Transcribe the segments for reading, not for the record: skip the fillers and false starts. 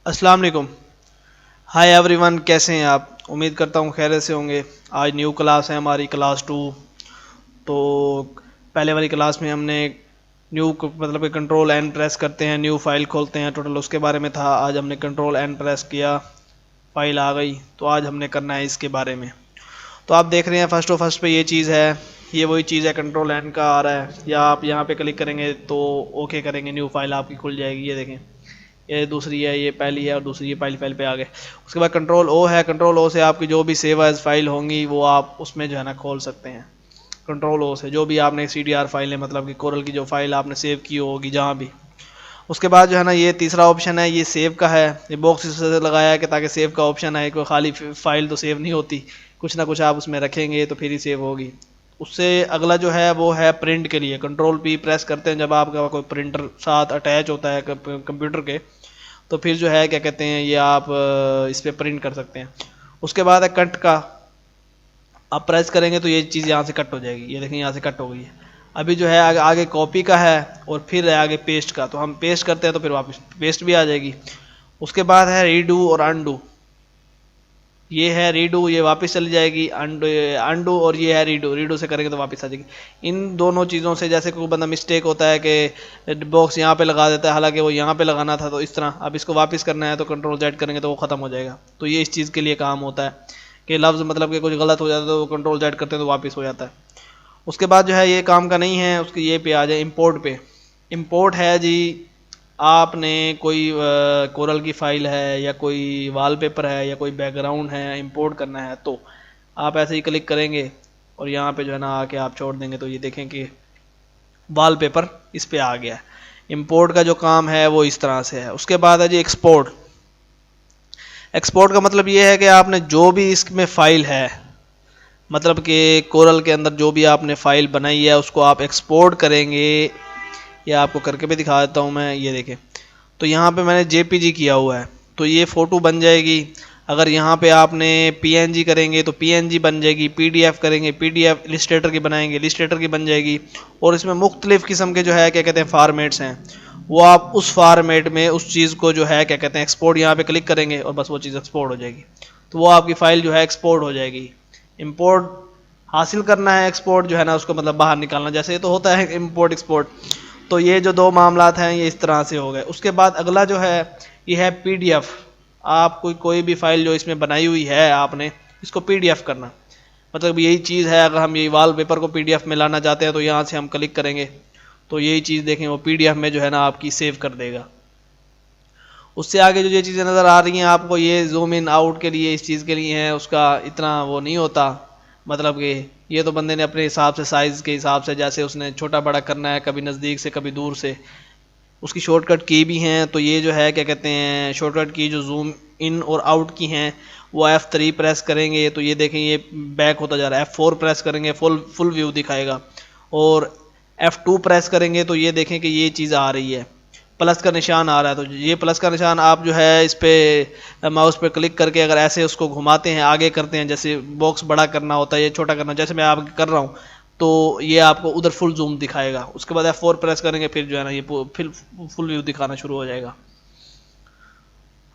अस्सलाम वालेकुम। Hi everyone, कैसे हैं आप? उम्मीद करता हूँ खैरियत से होंगे। आज न्यू क्लास है हमारी, क्लास 2। तो पहले वाली क्लास में हमने न्यू मतलब कि कंट्रोल एन प्रेस करते हैं, न्यू फाइल खोलते हैं, टोटल उसके बारे में था। आज हमने कंट्रोल एन प्रेस किया, फाइल आ गई। तो आज हमने करना है इसके बारे में। तो आप देख रहे हैं फर्स्ट पे ये चीज़ है, ये वही चीज़ है, कंट्रोल एन का आ रहा है। या आप यहाँ पे क्लिक करेंगे तो ओके करेंगे, न्यू फाइल आपकी खुल जाएगी। ये देखें, ये दूसरी है, ये पहली है, और दूसरी ये पहली फाइल पे आ गए। उसके बाद कंट्रोल ओ है, कंट्रोल ओ से आपकी जो भी सेव एज फाइल होंगी वो आप उसमें जो है ना खोल सकते हैं। कंट्रोल ओ से जो भी आपने सी डी आर फाइलें, मतलब कि कोरल की जो फाइल आपने सेव की होगी जहाँ भी। उसके बाद जो है ना ये तीसरा ऑप्शन है, ये सेव का है। ये बॉक्स इससे लगाया है कि ताकि सेव का ऑप्शन है, कोई खाली फाइल तो सेव नहीं होती, कुछ ना कुछ आप उसमें रखेंगे तो फिर ही सेव होगी। उससे अगला जो है वो है प्रिंट के लिए। कंट्रोल पी प्रेस करते हैं जब आपका कोई प्रिंटर साथ अटैच होता है कंप्यूटर के, तो फिर जो है क्या कहते हैं, ये आप इस पर प्रिंट कर सकते हैं। उसके बाद है कट का, आप प्रेस करेंगे तो ये चीज़ यहाँ से कट हो जाएगी। ये देखें यहाँ से कट हो गई है। अभी जो है आगे कॉपी का है, और फिर है आगे पेस्ट का। तो हम पेस्ट करते हैं तो फिर वापस पेस्ट भी आ जाएगी। उसके बाद है रीडू और अनडू। ये है रीडू, ये वापस चली जाएगी। अनडू अनडू, और ये है रीडू, रीडू से करेंगे तो वापस आ जाएगी। इन दोनों चीज़ों से जैसे कोई बंदा मिस्टेक होता है कि बॉक्स यहाँ पे लगा देता है, हालांकि वो यहाँ पे लगाना था, तो इस तरह अब इसको वापस करना है तो कंट्रोल जेड करेंगे तो वो ख़त्म हो जाएगा। तो ये इस चीज़ के लिए काम होता है कि लफ्ज़ मतलब कि कुछ गलत हो जाता है तो कंट्रोल जेड करते हैं तो वापस हो जाता है। उसके बाद जो है ये काम का नहीं है, उसके ये पे आ जाए इम्पोर्ट पे। इम्पोर्ट है जी, आपने कोई कोरल की फ़ाइल है या कोई वॉलपेपर है या कोई बैकग्राउंड है, इंपोर्ट करना है, तो आप ऐसे ही क्लिक करेंगे और यहाँ पे जो है ना आके आप छोड़ देंगे तो ये देखें कि वॉलपेपर इस पे आ गया है। इंपोर्ट का जो काम है वो इस तरह से है। उसके बाद है जी एक्सपोर्ट। एक्सपोर्ट का मतलब ये है कि आपने जो भी इसमें फ़ाइल है, मतलब कि कोरल के अंदर जो भी आपने फ़ाइल बनाई है उसको आप एक्सपोर्ट करेंगे। या आपको करके भी दिखा देता हूँ मैं, ये देखें। तो यहाँ पे मैंने जेपीजी किया हुआ है तो ये फ़ोटो बन जाएगी। अगर यहाँ पे आपने पीएनजी करेंगे तो पीएनजी बन जाएगी, पीडीएफ करेंगे पीडीएफ, इलिस्ट्रेटर की बनाएंगे इलिस्ट्रेटर की बन जाएगी। और इसमें मुख्तलिफ़ किस्म के जो है क्या कहते हैं फार्मेट्स हैं, वो आप उस फार्मेट में उस चीज़ को जो है क्या कहते हैं एक्सपोर्ट, यहाँ पे क्लिक करेंगे और बस वो चीज़ एक्सपोर्ट हो जाएगी। तो वो आपकी फ़ाइल जो है एक्सपोर्ट हो जाएगी। इम्पोर्ट हासिल करना है, एक्सपोर्ट जो है ना उसको मतलब बाहर निकालना, जैसे ये तो होता है इम्पोर्ट एक्सपोर्ट। तो ये जो दो मामलात हैं ये इस तरह से हो गए। उसके बाद अगला जो है ये है पीडीएफ। आप कोई भी फाइल जो इसमें बनाई हुई है आपने इसको पीडीएफ करना, मतलब यही चीज़ है। अगर हम ये वॉलपेपर को पीडीएफ में लाना चाहते हैं तो यहाँ से हम क्लिक करेंगे तो यही चीज़ देखें वो पीडीएफ में जो है ना आपकी सेव कर देगा। उससे आगे जो ये चीज़ें नज़र आ रही हैं आपको, ये जूम इन आउट के लिए इस चीज़ के लिए है, उसका इतना वो नहीं होता। मतलब कि ये तो बंदे ने अपने हिसाब से, साइज़ के हिसाब से, जैसे उसने छोटा बड़ा करना है, कभी नज़दीक से कभी दूर से। उसकी शॉर्टकट की भी हैं। तो ये जो है क्या कहते हैं शॉर्टकट की जो जूम इन और आउट की हैं, वो F3 प्रेस करेंगे तो ये देखें ये बैक होता जा रहा है। F4 प्रेस करेंगे फुल व्यू दिखाएगा, और F2 प्रेस करेंगे तो ये देखें कि ये चीज़ आ रही है, प्लस का निशान आ रहा है। तो ये प्लस का निशान आप जो है इस पर माउस पे क्लिक करके अगर ऐसे उसको घुमाते हैं, आगे करते हैं, जैसे बॉक्स बड़ा करना होता है या छोटा करना, जैसे मैं आगे कर रहा हूँ तो ये आपको उधर फुल जूम दिखाएगा। उसके बाद F4 प्रेस करेंगे फिर जो है ना ये फिर फुल व्यू दिखाना शुरू हो जाएगा।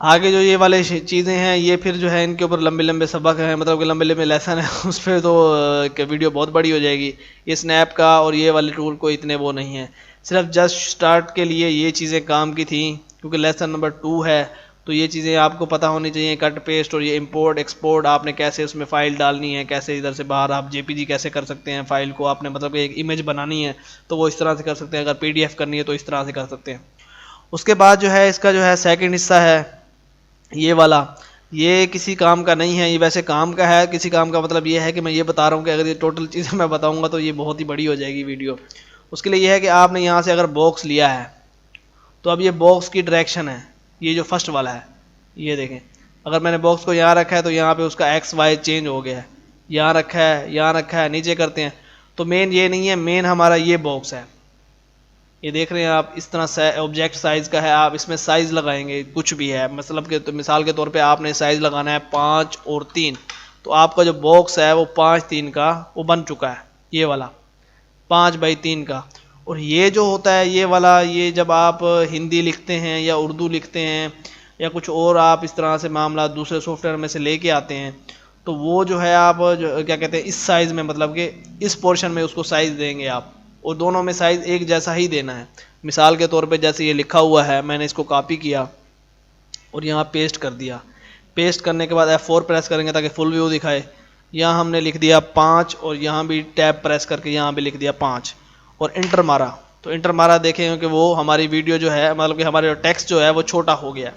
आगे जो ये वाले चीज़ें हैं ये फिर जो है इनके ऊपर लंबे लंबे सबक हैं, मतलब कि लंबे लंबे लेसन है उस पर तो वीडियो बहुत बड़ी हो जाएगी। ये स्नैप का और ये वाले टूल को इतने वो नहीं है, सिर्फ जस्ट स्टार्ट के लिए ये चीज़ें काम की थी, क्योंकि लेसन नंबर 2 है तो ये चीज़ें आपको पता होनी चाहिए। कट पेस्ट और ये इंपोर्ट एक्सपोर्ट आपने कैसे उसमें फ़ाइल डालनी है, कैसे इधर से बाहर आप जेपीजी कैसे कर सकते हैं फ़ाइल को। आपने मतलब एक इमेज बनानी है तो वो इस तरह से कर सकते हैं, अगर पीडीएफ करनी है तो इस तरह से कर सकते हैं। उसके बाद जो है इसका जो है सेकंड हिस्सा है ये वाला, ये किसी काम का नहीं है। ये वैसे काम का है, किसी काम का मतलब ये है कि मैं ये बता रहा हूँ कि अगर ये टोटल चीज़ें मैं बताऊँगा तो ये बहुत ही बड़ी हो जाएगी वीडियो। उसके लिए ये है कि आपने यहाँ से अगर बॉक्स लिया है तो अब ये बॉक्स की डायरेक्शन है, ये जो फर्स्ट वाला है ये देखें। अगर मैंने बॉक्स को यहाँ रखा है तो यहाँ पे उसका एक्स वाई चेंज हो गया है, यहाँ रखा है यहाँ रखा है, नीचे करते हैं तो मेन ये नहीं है, मेन हमारा ये बॉक्स है। ये देख रहे हैं आप, इस तरह ऑब्जेक्ट साइज़ का है, आप इसमें साइज़ लगाएंगे कुछ भी है, मतलब कि तो मिसाल के तौर पे आपने साइज़ लगाना है 5 और 3, तो आपका जो बॉक्स है वो 5-3 का वो बन चुका है, ये वाला 5x3 का। और ये जो होता है ये वाला, ये जब आप हिंदी लिखते हैं या उर्दू लिखते हैं या कुछ और आप इस तरह से मामला दूसरे सॉफ्टवेयर में से लेके आते हैं, तो वो जो है आप जो क्या कहते हैं इस साइज़ में, मतलब कि इस पोर्शन में उसको साइज़ देंगे आप, और दोनों में साइज़ एक जैसा ही देना है। मिसाल के तौर पे जैसे ये लिखा हुआ है, मैंने इसको कॉपी किया और यहाँ पेस्ट कर दिया। पेस्ट करने के बाद F4 प्रेस करेंगे ताकि फुल व्यू दिखाए। यहाँ हमने लिख दिया 5 और यहाँ भी टैब प्रेस करके यहाँ भी लिख दिया 5 और इंटर मारा। तो इंटर मारा देखेंगे कि वो हमारी वीडियो जो है, मतलब कि हमारे टेक्स्ट जो है वो छोटा हो गया,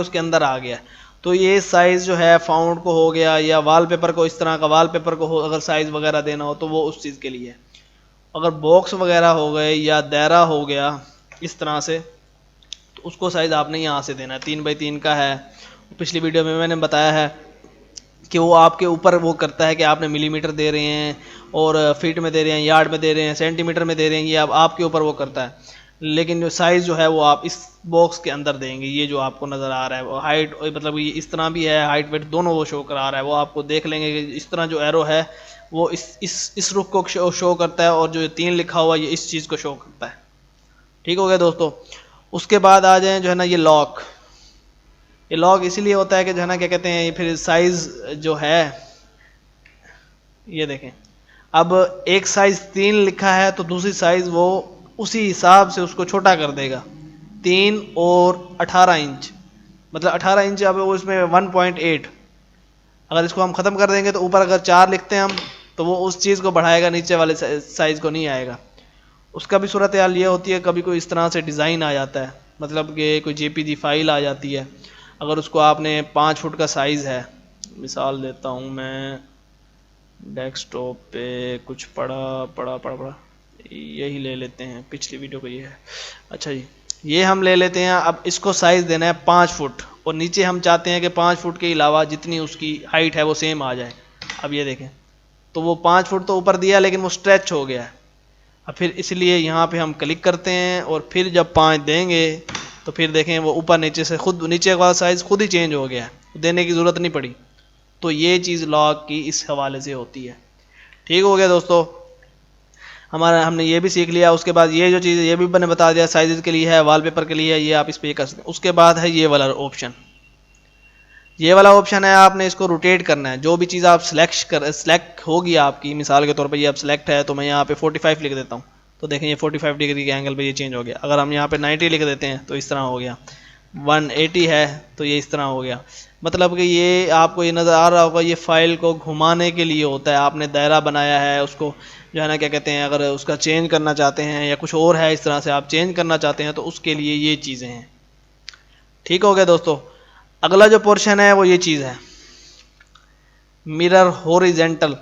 उसके अंदर आ गया। तो ये साइज़ जो है फाउंड को हो गया, या वॉलपेपर को, इस तरह का वॉलपेपर को हो अगर साइज़ वगैरह देना हो तो वो उस चीज़ के लिए। अगर बॉक्स वगैरह हो गए या दायरा हो गया इस तरह से, तो उसको साइज़ आपने यहाँ से देना है। 3x3 का है, पिछली वीडियो में मैंने बताया है कि वो आपके ऊपर वो करता है कि आपने मिलीमीटर दे रहे हैं और फीट में दे रहे हैं, यार्ड में दे रहे हैं, सेंटीमीटर में दे रहे हैं, ये आपके ऊपर वो करता है। लेकिन जो साइज़ जो है वो आप इस बॉक्स के अंदर देंगे। ये जो आपको नज़र आ रहा है वो हाइट, मतलब ये इस तरह भी है, हाइट वेट दोनों वो शो करा रहा है। वो आपको देख लेंगे कि इस तरह जो एरो है वो इस रुख को शो करता है, और जो 3 लिखा हुआ ये इस चीज़ को शो करता है। ठीक हो गया दोस्तों। उसके बाद आ जाए जो है ना ये लॉक। ये लॉक इसीलिए होता है कि जो है ना क्या कहते हैं, फिर साइज़ जो है ये देखें, अब एक साइज़ 3 लिखा है तो दूसरी साइज़ वो उसी हिसाब से उसको छोटा कर देगा। 3 और 18 इंच, मतलब 18 इंच अब वो इसमें 1.8। अगर इसको हम ख़त्म कर देंगे तो ऊपर अगर 4 लिखते हैं हम तो वो उस चीज़ को बढ़ाएगा, नीचे वाले साइज़ को नहीं आएगा। उसका भी सूरत हाल ये होती है, कभी कोई इस तरह से डिज़ाइन आ जाता है, मतलब कि कोई JPG फाइल आ जाती है। अगर उसको आपने 5 फुट का साइज़ है, मिसाल देता हूँ मैं, डेस्कटॉप पे कुछ पड़ा यही ले लेते हैं, पिछली वीडियो को ये है। अच्छा जी, ये हम ले लेते हैं। अब इसको साइज़ देना है 5 फुट, और नीचे हम चाहते हैं कि 5 फुट के अलावा जितनी उसकी हाइट है वो सेम आ जाए। अब ये देखें, तो वो 5 फुट तो ऊपर दिया लेकिन वो स्ट्रेच हो गया है। अब फिर इसलिए यहाँ पे हम क्लिक करते हैं और फिर जब 5 देंगे तो फिर देखें वो ऊपर नीचे से खुद, नीचे वाला साइज़ खुद ही चेंज हो गया है, देने की ज़रूरत नहीं पड़ी। तो ये चीज़ लॉक की इस हवाले से होती है। ठीक हो गया दोस्तों, हमने ये भी सीख लिया। उसके बाद ये जो चीज़ ये भी मैंने बता दिया, साइज़ के लिए है, वॉलपेपर के लिए है, ये आप इस पर कर सकते हैं। उसके बाद है ये वाला ऑप्शन। ये वाला ऑप्शन है, आपने इसको रोटेट करना है। जो भी चीज़ आप सेलेक्ट होगी आपकी, मिसाल के तौर पे ये अब सेलेक्ट है तो मैं यहाँ पे 45 लिख देता हूँ, तो देखें ये 45 डिग्री के एंगल पे ये चेंज हो गया। अगर हम यहाँ पे 90 लिख देते हैं तो इस तरह हो गया, 180 है तो ये इस तरह हो गया। मतलब कि ये आपको ये नज़र आ रहा होगा, ये फाइल को घुमाने के लिए होता है। आपने दायरा बनाया है, उसको जो है ना क्या कहते हैं, अगर उसका चेंज करना चाहते हैं या कुछ और है इस तरह से आप चेंज करना चाहते हैं तो उसके लिए ये चीज़ें हैं। ठीक हो गया दोस्तों। अगला जो पोर्शन है वो ये चीज़ है, मिरर हॉरिजेंटल।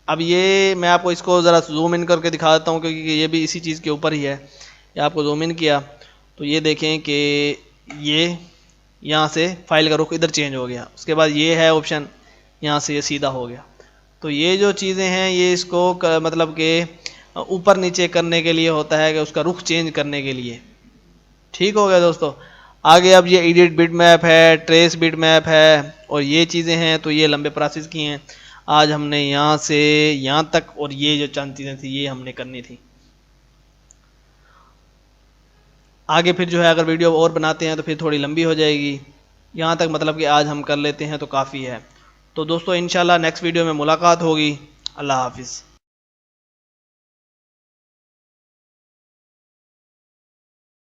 अब ये मैं आपको इसको ज़रा जूम इन करके दिखा देता हूँ, क्योंकि ये भी इसी चीज़ के ऊपर ही है। ये आपको जूम इन किया तो ये देखें कि ये यहाँ से फाइल का रुख इधर चेंज हो गया। उसके बाद ये है ऑप्शन, यहाँ से ये सीधा हो गया। तो ये जो चीज़ें हैं ये इसको मतलब कि ऊपर नीचे करने के लिए होता है, कि उसका रुख चेंज करने के लिए। ठीक हो गया दोस्तों। आगे अब ये एडिट बिट मैप है, ट्रेस बिट मैप है, और ये चीज़ें हैं तो ये लंबे प्रोसेस की हैं। आज हमने यहाँ से यहाँ तक, और ये जो चंद चीज़ें थी ये हमने करनी थी। आगे फिर जो है अगर वीडियो और बनाते हैं तो फिर थोड़ी लंबी हो जाएगी। यहाँ तक मतलब कि आज हम कर लेते हैं तो काफ़ी है। तो दोस्तों इंशाल्लाह नेक्स्ट वीडियो में मुलाकात होगी। अल्लाह हाफिज़।